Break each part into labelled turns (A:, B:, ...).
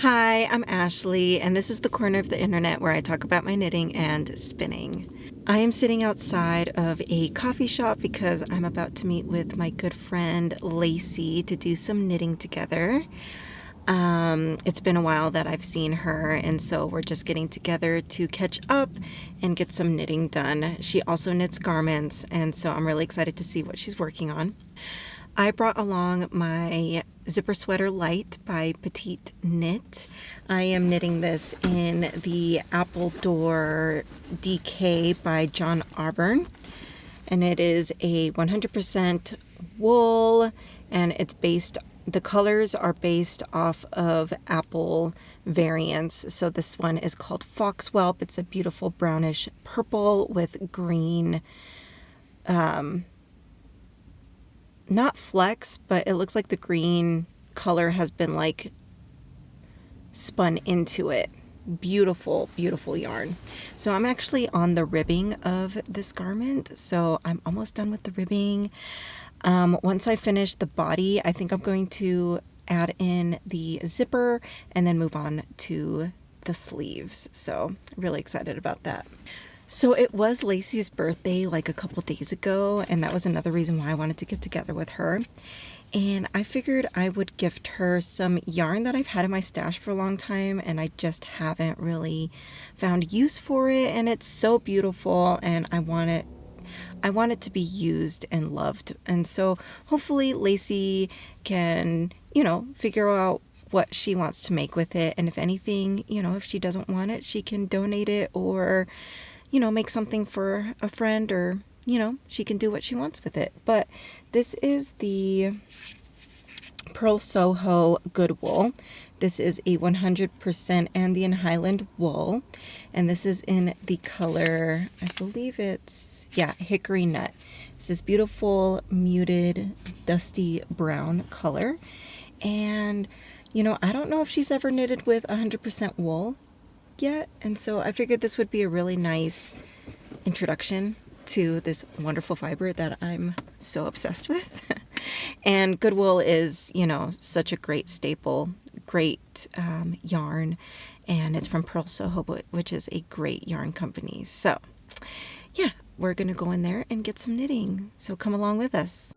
A: Hi, I'm Ashley, and this is the corner of the internet where I talk about my knitting and spinning. I am sitting outside of a coffee shop because I'm about to meet with my good friend Lacey to do some knitting together. It's been a while that I've seen her, and so we're just getting together to catch up and get some knitting done. She also knits garments, and so I'm really excited to see what she's working on. I brought along my Zipper Sweater Light by Petite Knit. I am knitting this in the Apple Door DK by John Auburn. And it is a 100% wool, and the colors are based off of apple variants. So this one is called Foxwhelp. It's a beautiful brownish purple with green, not flecks, but it looks like the green color has been like spun into it. Beautiful, beautiful yarn. So I'm actually on the ribbing of this garment. So I'm almost done with the ribbing. Once I finish the body, I think I'm going to add in the zipper and then move on to the sleeves. So really excited about that. So it was Lacey's birthday like a couple days ago, and that was another reason why I wanted to get together with her. And I figured I would gift her some yarn that I've had in my stash for a long time, and I just haven't really found use for it. And it's so beautiful, and I want it to be used and loved. And so hopefully Lacey can, figure out what she wants to make with it. And if anything, if she doesn't want it, she can donate it or make something for a friend, or, she can do what she wants with it. But this is the Pearl Soho Good Wool. This is a 100% Andean Highland wool, and this is in the color, I believe it's, Hickory Nut. It's this beautiful, muted, dusty brown color. And, I don't know if she's ever knitted with 100% wool yet, and so I figured this would be a really nice introduction to this wonderful fiber that I'm so obsessed with. And good wool is, such a great staple, great yarn, and it's from Pearl Soho, which is a great yarn company. So yeah, we're gonna go in there and get some knitting, so come along with us.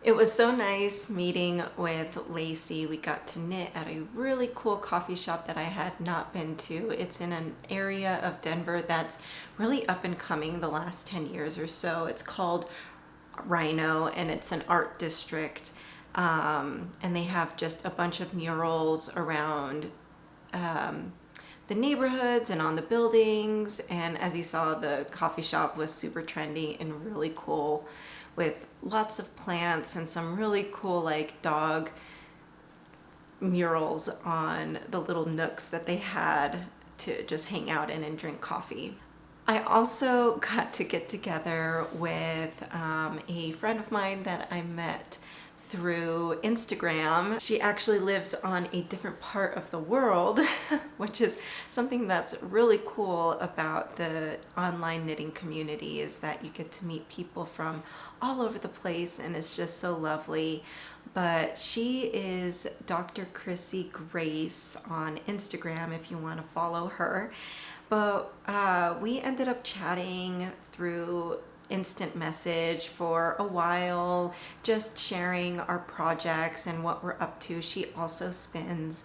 A: It was so nice meeting with Lacey. We got to knit at a really cool coffee shop that I had not been to. It's in an area of Denver that's really up and coming the last 10 years or so. It's called Rhino, and it's an art district. And they have just a bunch of murals around the neighborhoods and on the buildings. And as you saw, the coffee shop was super trendy and really cool, with lots of plants and some really cool like dog murals on the little nooks that they had to just hang out in and drink coffee. I also got to get together with a friend of mine that I met through Instagram. She actually lives on a different part of the world, which is something that's really cool about the online knitting community, is that you get to meet people from all over the place, and it's just so lovely. But she is Dr. Chrissy Grace on Instagram if you want to follow her. But we ended up chatting through instant message for a while, just sharing our projects and what we're up to. She also spins,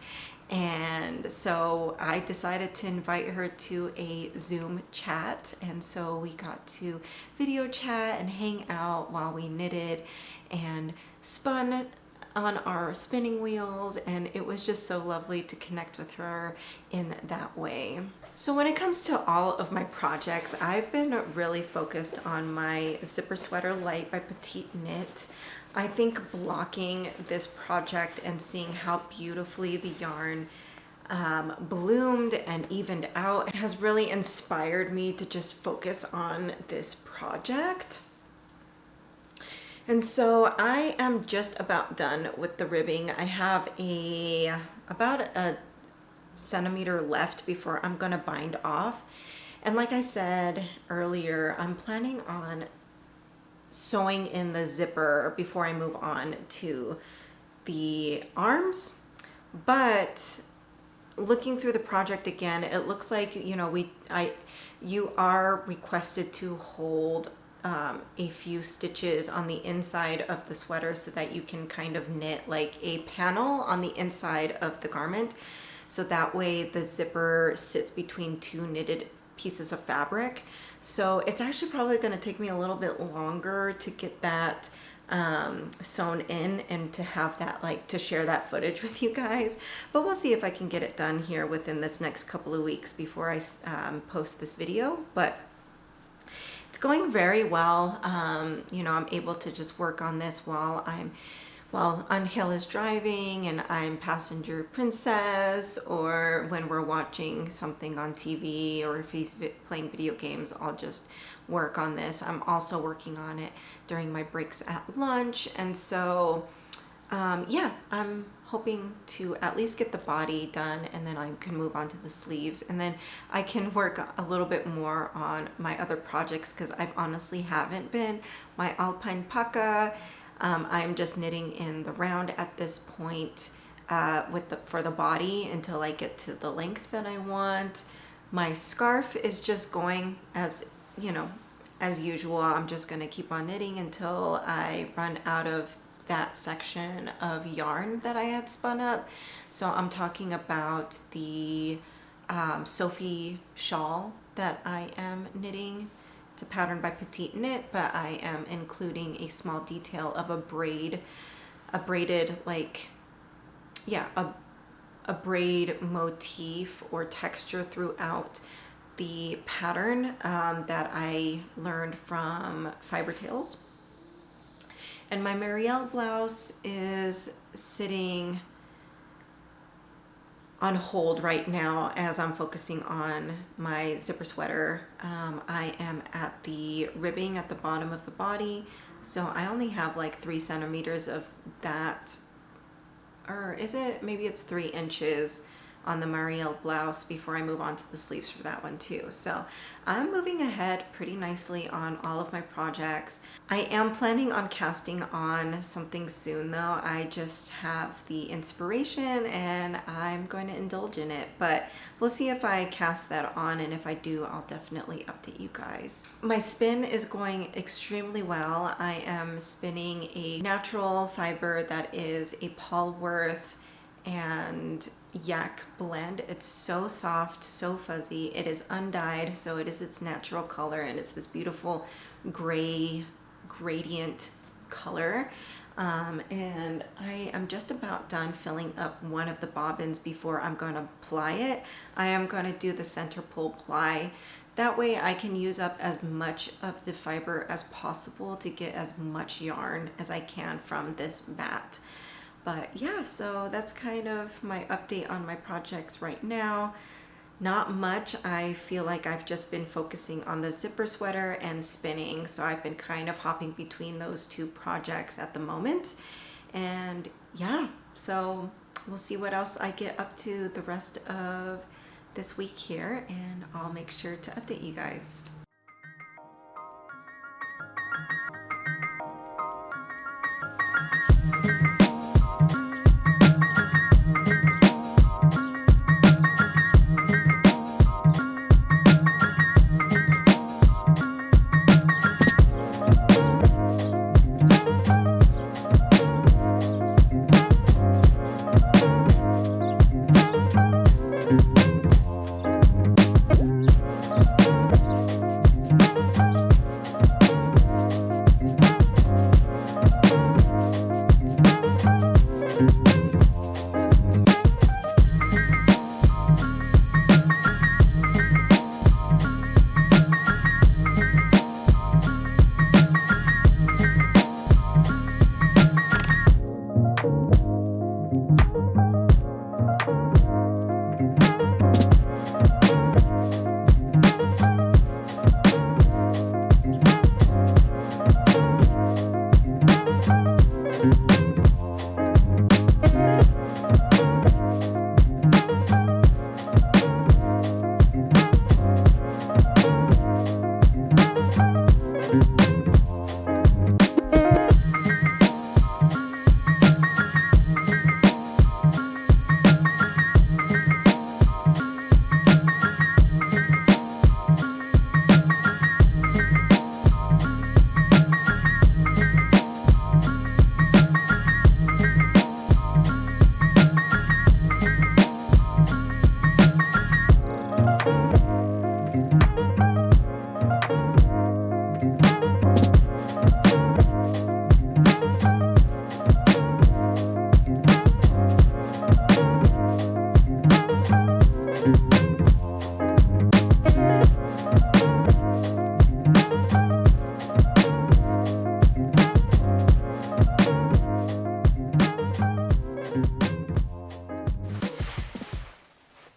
A: And so I decided to invite her to a Zoom chat. And so we got to video chat and hang out while we knitted and spun on our spinning wheels, and it was just so lovely to connect with her in that way. So when it comes to all of my projects, I've been really focused on my zipper sweater light by Petite Knit. I think blocking this project and seeing how beautifully the yarn bloomed and evened out has really inspired me to just focus on this project. And so I am just about done with the ribbing. I have about a centimeter left before I'm gonna bind off. And like I said earlier, I'm planning on sewing in the zipper before I move on to the arms. But looking through the project again, it looks like, you know, you are requested to hold a few stitches on the inside of the sweater so that you can kind of knit like a panel on the inside of the garment. So that way the zipper sits between two knitted pieces of fabric. So it's actually probably going to take me a little bit longer to get that sewn in and to have that, like, to share that footage with you guys. But we'll see if I can get it done here within this next couple of weeks before I post this video. But it's going very well. You know, I'm able to just work on this while Angel is driving and I'm passenger princess, or when we're watching something on TV, or if he's playing video games, I'll just work on this. I'm also working on it during my breaks at lunch. And so, yeah, I'm hoping to at least get the body done, and then I can move on to the sleeves, and then I can work a little bit more on my other projects, because I've honestly haven't been. My Alpine Pucka, I'm just knitting in the round at this point for the body until I get to the length that I want. My scarf is just going as, you know, as usual. I'm just going to keep on knitting until I run out of that section of yarn that I had spun up. So I'm talking about the Sophie shawl that I am knitting. It's a pattern by Petite Knit, but I am including a small detail of a braided, like, yeah, a braid motif or texture throughout the pattern that I learned from Fiber Tales. And my Marielle blouse is sitting on hold right now as I'm focusing on my zipper sweater. I am at the ribbing at the bottom of the body, so I only have like 3 centimeters of that, or is it, maybe it's 3 inches on the Marielle blouse before I move on to the sleeves for that one too. So I'm moving ahead pretty nicely on all of my projects. I am planning on casting on something soon though. I just have the inspiration and I'm going to indulge in it, but we'll see if I cast that on, and if I do, I'll definitely update you guys. My spin is going extremely well. I am spinning a natural fiber that is a Polworth and yak blend. It's so soft, so fuzzy. It is undyed, so it is its natural color, and it's this beautiful gray gradient color. And I am just about done filling up one of the bobbins before I'm going to ply it. I am going to do the center pull ply. That way I can use up as much of the fiber as possible to get as much yarn as I can from this mat. But yeah, so that's kind of my update on my projects right now. Not much. I feel like I've just been focusing on the zipper sweater and spinning, so I've been kind of hopping between those 2 projects at the moment. And yeah, so we'll see what else I get up to the rest of this week here, and I'll make sure to update you guys.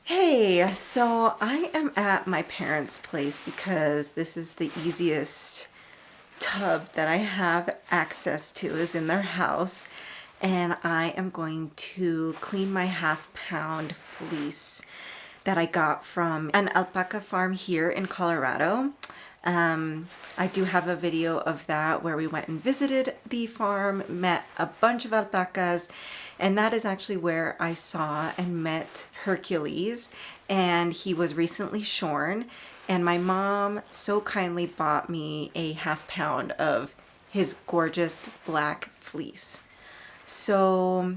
A: Hey, so I am at my parents' place because this is the easiest tub that I have access to is in their house, and I am going to clean my half-pound fleece that I got from an alpaca farm here in Colorado. I do have a video of that where we went and visited the farm, met a bunch of alpacas, and that is actually where I saw and met Hercules, and he was recently shorn, and my mom so kindly bought me a half-pound of his gorgeous black fleece. So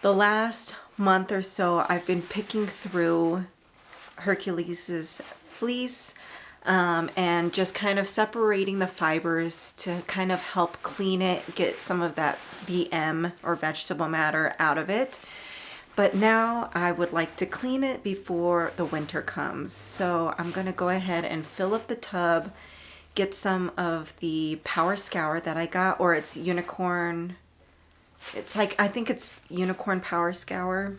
A: the last month or so I've been picking through Hercules's fleece, and just kind of separating the fibers to kind of help clean it, get some of that VM or vegetable matter out of it. But now I would like to clean it before the winter comes. So I'm going to go ahead and fill up the tub, get some of the Power Scour that I got, or it's Unicorn. It's like, I think it's Unicorn Power Scour,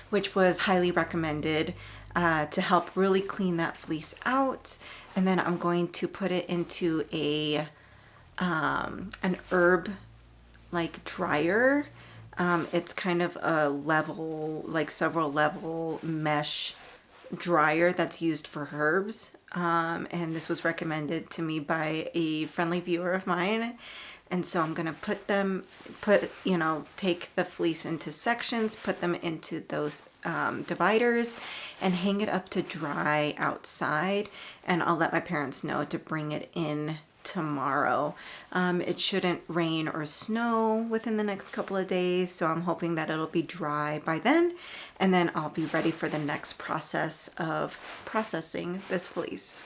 A: which was highly recommended to help really clean that fleece out. And then I'm going to put it into a an herb like dryer. It's kind of a level, like several level mesh dryer that's used for herbs. And this was recommended to me by a friendly viewer of mine. And so I'm gonna take the fleece into sections, put them into those dividers, and hang it up to dry outside. And I'll let my parents know to bring it in tomorrow. It shouldn't rain or snow within the next couple of days, so I'm hoping that it'll be dry by then, and then I'll be ready for the next process of processing this fleece.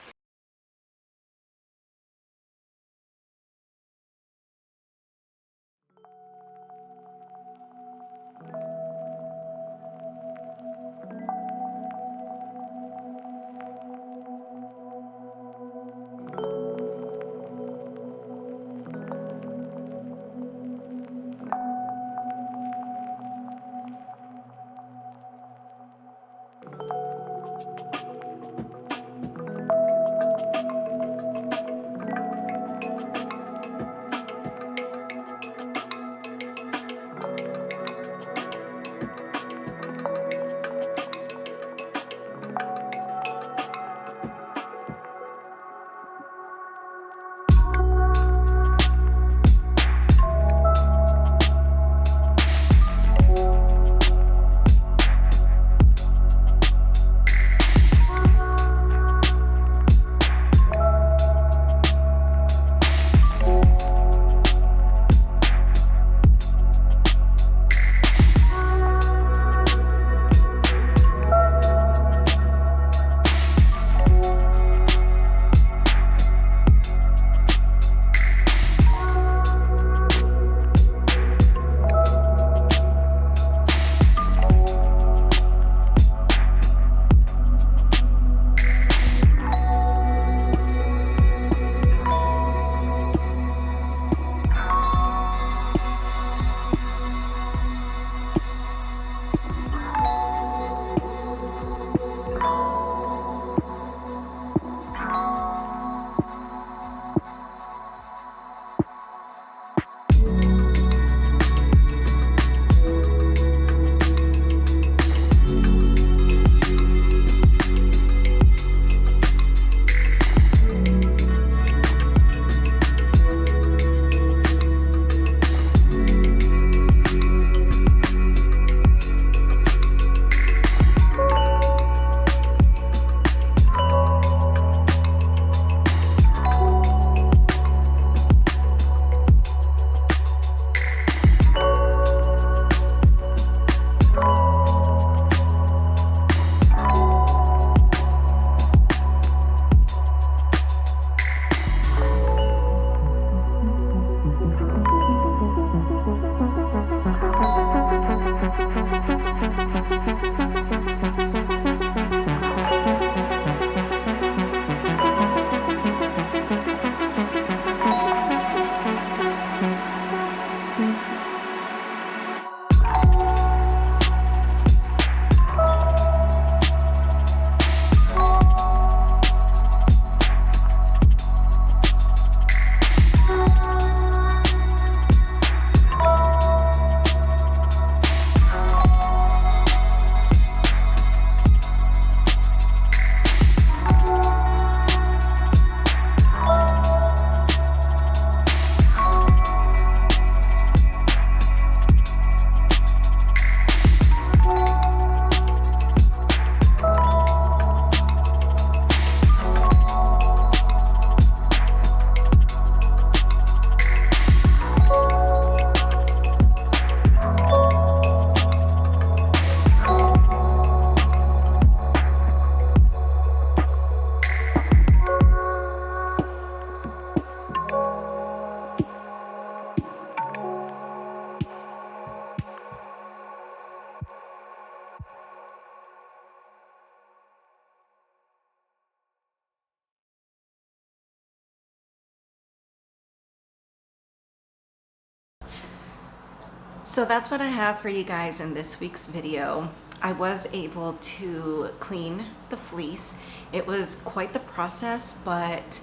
A: So that's what I have for you guys in this week's video. I was able to clean the fleece. It was quite the process, but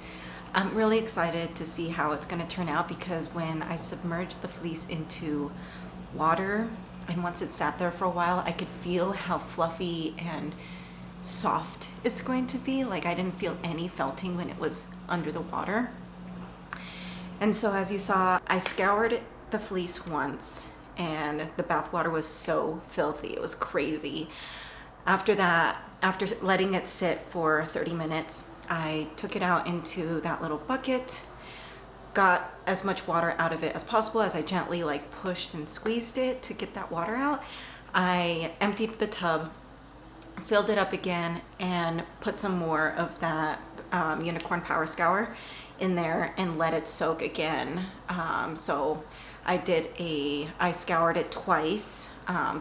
A: I'm really excited to see how it's going to turn out, because when I submerged the fleece into water and once it sat there for a while, I could feel how fluffy and soft it's going to be. Like, I didn't feel any felting when it was under the water. And so as you saw, I scoured the fleece once and the bath water was so filthy. It was crazy. After that, after letting it sit for 30 minutes, I took it out into that little bucket, got as much water out of it as possible as I gently like pushed and squeezed it to get that water out. I emptied the tub, filled it up again, and put some more of that Unicorn Power Scour in there and let it soak again. So I scoured it twice,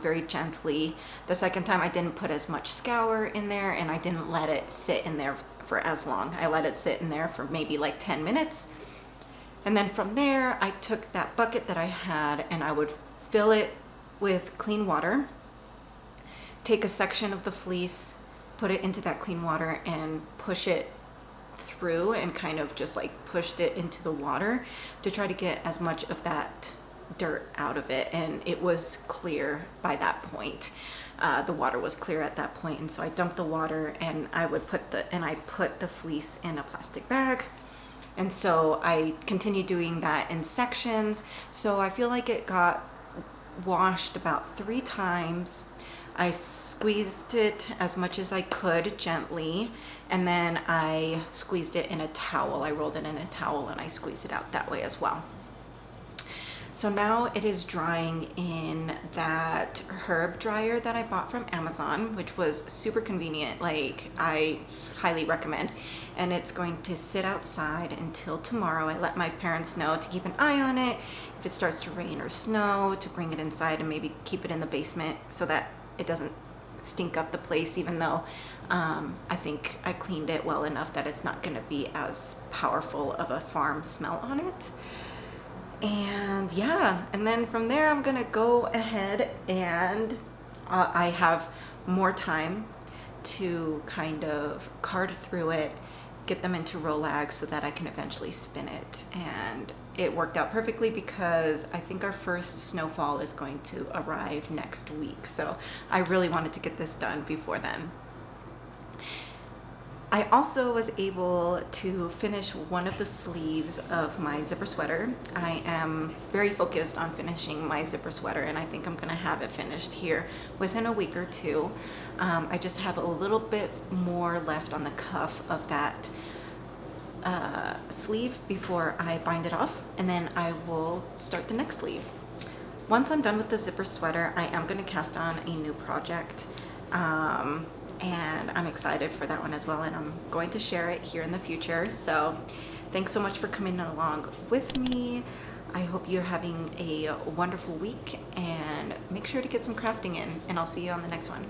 A: very gently. The second time I didn't put as much scour in there, and I didn't let it sit in there for as long. I let it sit in there for maybe like 10 minutes. And then from there, I took that bucket that I had and I would fill it with clean water, take a section of the fleece, put it into that clean water and push it through, and kind of just like pushed it into the water to try to get as much of that dirt out of it. And it was clear by that point. The water was clear at that point, and so I dumped the water and I put the fleece in a plastic bag. And so I continued doing that in sections. So I feel like it got washed about 3 times. I squeezed it as much as I could gently, and then I squeezed it in a towel. I rolled it in a towel and I squeezed it out that way as well. So now it is drying in that herb dryer that I bought from Amazon, which was super convenient. Like, I highly recommend. And it's going to sit outside until tomorrow. I let my parents know to keep an eye on it. If it starts to rain or snow, to bring it inside and maybe keep it in the basement so that it doesn't stink up the place, even though I think I cleaned it well enough that it's not going to be as powerful of a farm smell on it. And yeah, and then from there I'm gonna go ahead and I have more time to kind of card through it, get them into Rolags so that I can eventually spin it. And it worked out perfectly because I think our first snowfall is going to arrive next week. So I really wanted to get this done before then. I also was able to finish one of the sleeves of my zipper sweater. I am very focused on finishing my zipper sweater, and I think I'm gonna have it finished here within a week or 2. I just have a little bit more left on the cuff of that sleeve before I bind it off, and then I will start the next sleeve. Once I'm done with the zipper sweater, I am gonna cast on a new project. And I'm excited for that one as well, and I'm going to share it here in the future. So thanks so much for coming along with me. I hope you're having a wonderful week, and make sure to get some crafting in, and I'll see you on the next one.